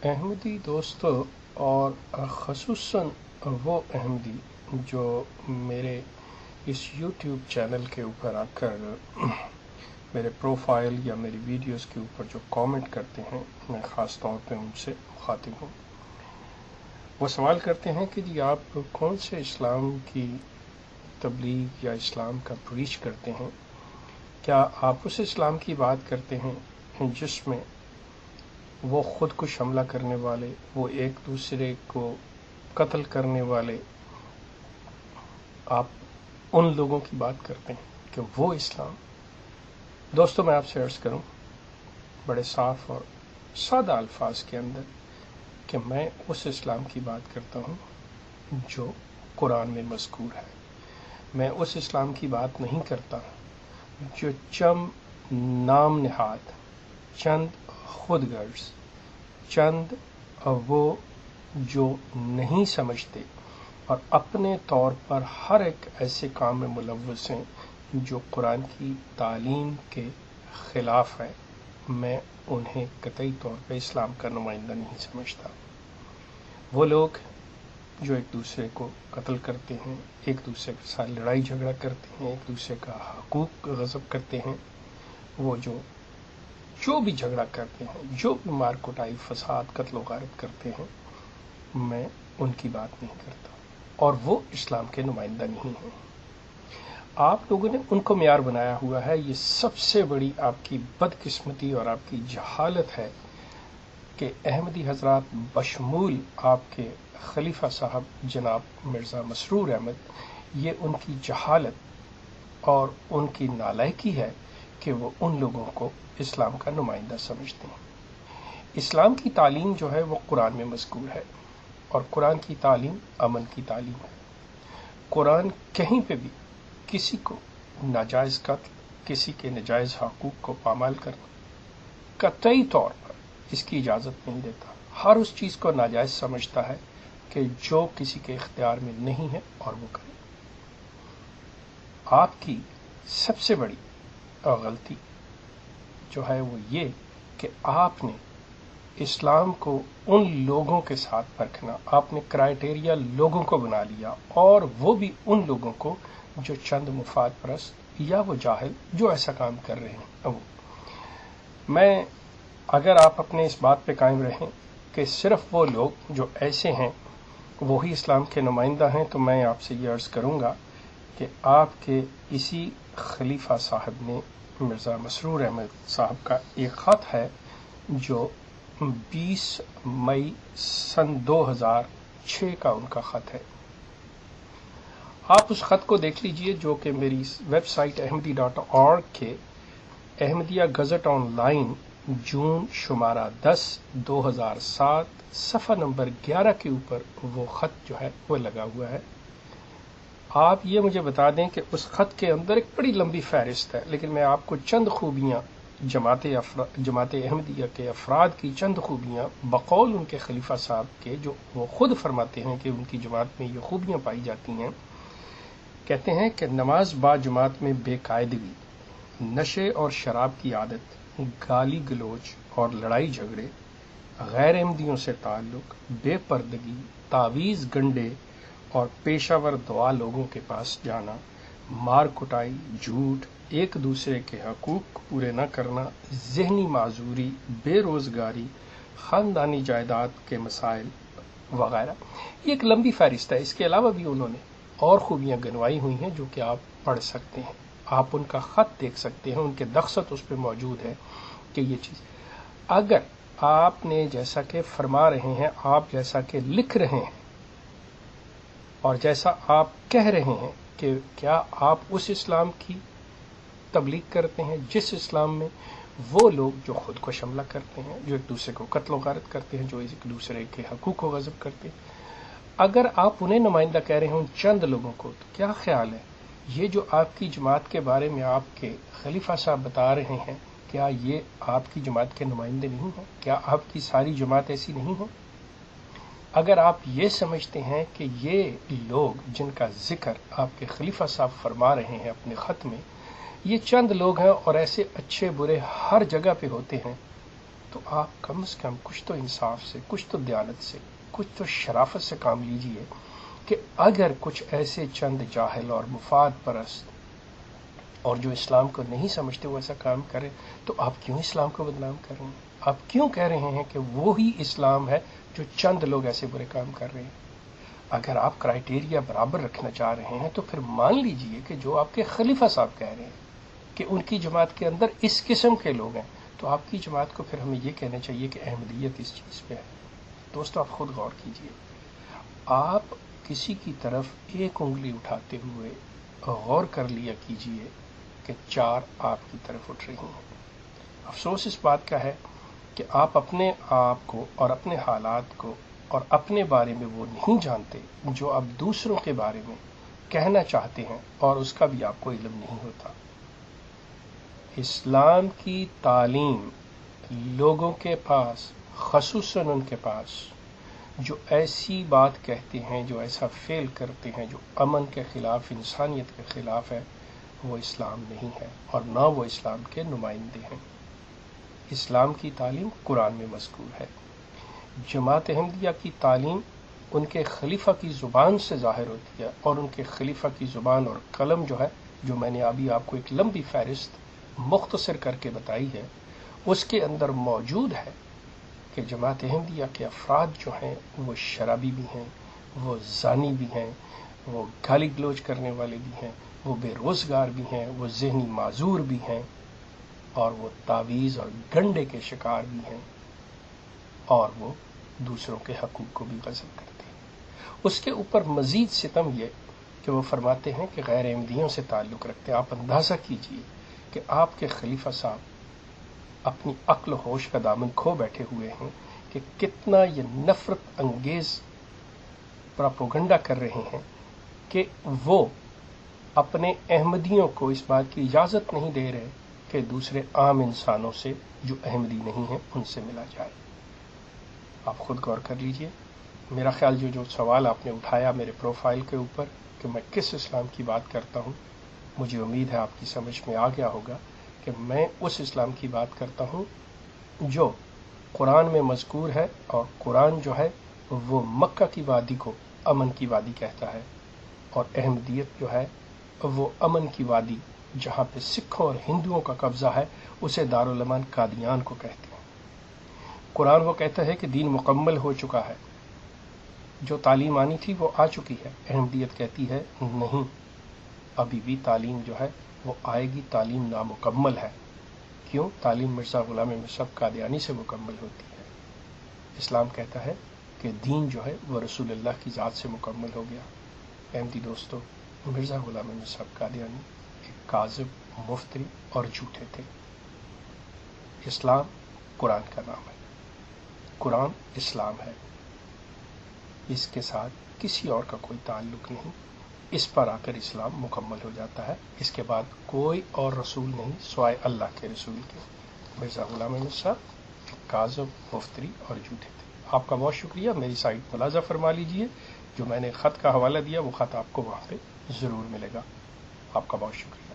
احمدی دوستوں اور خصوصاً وہ احمدی جو میرے اس یوٹیوب چینل کے اوپر آ کر میرے پروفائل یا میری ویڈیوز کے اوپر جو کامنٹ کرتے ہیں، میں خاص طور پہ ان سے مخاطب ہوں۔ وہ سوال کرتے ہیں کہ جی آپ کون سے اسلام کی تبلیغ یا اسلام کا پریچ کرتے ہیں؟ کیا آپ اس اسلام کی بات کرتے ہیں جس میں وہ خود کو حملہ کرنے والے، وہ ایک دوسرے کو قتل کرنے والے، آپ ان لوگوں کی بات کرتے ہیں کہ وہ اسلام؟ دوستو، میں آپ سے عرض کروں بڑے صاف اور سادہ الفاظ کے اندر کہ میں اس اسلام کی بات کرتا ہوں جو قرآن میں مذکور ہے۔ میں اس اسلام کی بات نہیں کرتا جو چند نام نہاد، چند خود غرض، چند وہ جو نہیں سمجھتے اور اپنے طور پر ہر ایک ایسے کام میں ملوث ہیں جو قرآن کی تعلیم کے خلاف ہے، میں انہیں قطعی طور پہ اسلام کا نمائندہ نہیں سمجھتا۔ وہ لوگ جو ایک دوسرے کو قتل کرتے ہیں، ایک دوسرے کے ساتھ لڑائی جھگڑا کرتے ہیں، ایک دوسرے کا حقوق غصب کرتے ہیں، وہ جو بھی جھگڑا کرتے ہیں، جو بھی مار کٹائی، فساد، قتل و غارت کرتے ہیں، میں ان کی بات نہیں کرتا، اور وہ اسلام کے نمائندہ نہیں ہیں۔ آپ لوگوں نے ان کو معیار بنایا ہوا ہے۔ یہ سب سے بڑی آپ کی بدقسمتی اور آپ کی جہالت ہے کہ احمدی حضرات بشمول آپ کے خلیفہ صاحب جناب مرزا مسرور احمد، یہ ان کی جہالت اور ان کی نالائکی ہے کہ وہ ان لوگوں کو اسلام کا نمائندہ سمجھتے ہیں۔ اسلام کی تعلیم جو ہے وہ قرآن میں مذکور ہے، اور قرآن کی تعلیم امن کی تعلیم ہے۔ قرآن کہیں پہ بھی کسی کو ناجائز قتل، کسی کے ناجائز حقوق کو پامال کرنا قطعی طور پر اس کی اجازت نہیں دیتا۔ ہر اس چیز کو ناجائز سمجھتا ہے کہ جو کسی کے اختیار میں نہیں ہے اور وہ کرے۔ آپ کی سب سے بڑی غلطی جو ہے وہ یہ کہ آپ نے اسلام کو ان لوگوں کے ساتھ پرکھنا، آپ نے کرائیٹیریا لوگوں کو بنا لیا، اور وہ بھی ان لوگوں کو جو چند مفاد پرست یا وہ جاہل جو ایسا کام کر رہے ہیں۔ میں اگر آپ اپنے اس بات پہ قائم رہیں کہ صرف وہ لوگ جو ایسے ہیں وہی اسلام کے نمائندہ ہیں، تو میں آپ سے یہ عرض کروں گا کہ آپ کے اسی خلیفہ صاحب نے، مرزا مسرور احمد صاحب کا ایک خط ہے جو 20 مئی سن 2006 کا ان کا خط ہے۔ آپ اس خط کو دیکھ لیجئے جو کہ میری ویب سائٹ ahmadi.org کے احمدیہ گزٹ آن لائن جون شمارہ 10 2007 صفحہ نمبر 11 کے اوپر وہ خط جو ہے وہ لگا ہوا ہے۔ آپ یہ مجھے بتا دیں کہ اس خط کے اندر ایک بڑی لمبی فہرست ہے، لیکن میں آپ کو چند خوبیاں جماعت احمدیہ کے افراد کی چند خوبیاں بقول ان کے خلیفہ صاحب کے، جو وہ خود فرماتے ہیں کہ ان کی جماعت میں یہ خوبیاں پائی جاتی ہیں۔ کہتے ہیں کہ نماز با جماعت میں بے قاعدگی، نشے اور شراب کی عادت، گالی گلوچ اور لڑائی جھگڑے، غیر احمدیوں سے تعلق، بے پردگی، تعویذ گنڈے اور پیشہ ور دعا لوگوں کے پاس جانا، مار کٹائی، جھوٹ، ایک دوسرے کے حقوق پورے نہ کرنا، ذہنی معذوری، بے روزگاری، خاندانی جائیداد کے مسائل وغیرہ۔ یہ ایک لمبی فہرست ہے۔ اس کے علاوہ بھی انہوں نے اور خوبیاں گنوائی ہوئی ہیں جو کہ آپ پڑھ سکتے ہیں، آپ ان کا خط دیکھ سکتے ہیں، ان کے دخصت اس پہ موجود ہے کہ یہ چیز اگر آپ نے جیسا کہ فرما رہے ہیں، آپ جیسا کہ لکھ رہے ہیں اور جیسا آپ کہہ رہے ہیں کہ کیا آپ اس اسلام کی تبلیغ کرتے ہیں جس اسلام میں وہ لوگ جو خود کو حملہ کرتے ہیں، جو ایک دوسرے کو قتل و غارت کرتے ہیں، جو ایک دوسرے کے حقوق کو غصب کرتے ہیں، اگر آپ انہیں نمائندہ کہہ رہے ہیں ان چند لوگوں کو، تو کیا خیال ہے یہ جو آپ کی جماعت کے بارے میں آپ کے خلیفہ صاحب بتا رہے ہیں، کیا یہ آپ کی جماعت کے نمائندے نہیں ہیں؟ کیا آپ کی ساری جماعت ایسی نہیں ہے؟ اگر آپ یہ سمجھتے ہیں کہ یہ لوگ جن کا ذکر آپ کے خلیفہ صاحب فرما رہے ہیں اپنے خط میں، یہ چند لوگ ہیں اور ایسے اچھے برے ہر جگہ پہ ہوتے ہیں، تو آپ کم از کم کچھ تو انصاف سے، کچھ تو دیانت سے، کچھ تو شرافت سے کام لیجئے کہ اگر کچھ ایسے چند جاہل اور مفاد پرست اور جو اسلام کو نہیں سمجھتے وہ ایسا کام کریں، تو آپ کیوں اسلام کو بدنام کر رہے ہیں؟ آپ کیوں کہہ رہے ہیں کہ وہی اسلام ہے جو چند لوگ ایسے برے کام کر رہے ہیں؟ اگر آپ کرائٹیریا برابر رکھنا چاہ رہے ہیں تو پھر مان لیجئے کہ جو آپ کے خلیفہ صاحب کہہ رہے ہیں کہ ان کی جماعت کے اندر اس قسم کے لوگ ہیں، تو آپ کی جماعت کو پھر ہمیں یہ کہنا چاہیے کہ احمدیت اس چیز پہ ہے۔ دوستو، آپ خود غور کیجئے، آپ کسی کی طرف ایک انگلی اٹھاتے ہوئے غور کر لیا کیجئے کہ 4 آپ کی طرف اٹھ رہی ہیں۔ افسوس اس بات کا ہے کہ آپ اپنے آپ کو اور اپنے حالات کو اور اپنے بارے میں وہ نہیں جانتے جو آپ دوسروں کے بارے میں کہنا چاہتے ہیں، اور اس کا بھی آپ کو علم نہیں ہوتا۔ اسلام کی تعلیم لوگوں کے پاس، خصوصاً ان کے پاس جو ایسی بات کہتے ہیں، جو ایسا فعل کرتے ہیں جو امن کے خلاف، انسانیت کے خلاف ہے، وہ اسلام نہیں ہے اور نہ وہ اسلام کے نمائندے ہیں۔ اسلام کی تعلیم قرآن میں مذکور ہے۔ جماعت احمدیہ کی تعلیم ان کے خلیفہ کی زبان سے ظاہر ہوتی ہے، اور ان کے خلیفہ کی زبان اور قلم جو ہے، جو میں نے ابھی آپ کو ایک لمبی فہرست مختصر کر کے بتائی ہے، اس کے اندر موجود ہے کہ جماعت احمدیہ کے افراد جو ہیں وہ شرابی بھی ہیں، وہ زانی بھی ہیں، وہ گالی گلوچ کرنے والے بھی ہیں، وہ بے روزگار بھی ہیں، وہ ذہنی معذور بھی ہیں، اور وہ تعویذ اور گنڈے کے شکار بھی ہیں، اور وہ دوسروں کے حقوق کو بھی غصب کرتے ہیں۔ اس کے اوپر مزید ستم یہ کہ وہ فرماتے ہیں کہ غیر احمدیوں سے تعلق رکھتے ہیں۔ آپ اندازہ کیجئے کہ آپ کے خلیفہ صاحب اپنی عقل و ہوش کا دامن کھو بیٹھے ہوئے ہیں کہ کتنا یہ نفرت انگیز پراپوگنڈا کر رہے ہیں کہ وہ اپنے احمدیوں کو اس بات کی اجازت نہیں دے رہے کہ دوسرے عام انسانوں سے جو احمدی نہیں ہیں ان سے ملا جائے۔ آپ خود غور کر لیجئے۔ میرا خیال جو سوال آپ نے اٹھایا میرے پروفائل کے اوپر کہ میں کس اسلام کی بات کرتا ہوں، مجھے امید ہے آپ کی سمجھ میں آ گیا ہوگا کہ میں اس اسلام کی بات کرتا ہوں جو قرآن میں مذکور ہے، اور قرآن جو ہے وہ مکہ کی وادی کو امن کی وادی کہتا ہے، اور احمدیت جو ہے وہ امن کی وادی جہاں پہ سکھوں اور ہندوؤں کا قبضہ ہے اسے دارالامان قادیان کو کہتے ہیں۔ قرآن وہ کہتا ہے کہ دین مکمل ہو چکا ہے، جو تعلیم آنی تھی وہ آ چکی ہے۔ احمدیت کہتی ہے نہیں، ابھی بھی تعلیم جو ہے وہ آئے گی، تعلیم نامکمل ہے۔ کیوں؟ تعلیم مرزا غلام احمد صاحب قادیانی سے مکمل ہوتی ہے۔ اسلام کہتا ہے کہ دین جو ہے وہ رسول اللہ کی ذات سے مکمل ہو گیا۔ احمدی دوستو، مرزا غلام احمد صاحب قادیانی ایک کاذب، مفتری اور جھوٹے تھے۔ اسلام قرآن کا نام ہے، قرآن اسلام ہے، اس کے ساتھ کسی اور کا کوئی تعلق نہیں۔ اس پر آ کر اسلام مکمل ہو جاتا ہے، اس کے بعد کوئی اور رسول نہیں سوائے اللہ کے رسول کے۔ مرزا غلام احمد صاحب ایک کاذب، مفتری اور جھوٹے تھے۔ آپ کا بہت شکریہ۔ میری سائٹ ملاحظہ فرما لیجئے، جو میں نے خط کا حوالہ دیا وہ خط آپ کو وہاں پہ ضرور ملے گا۔ آپ کا بہت شکریہ۔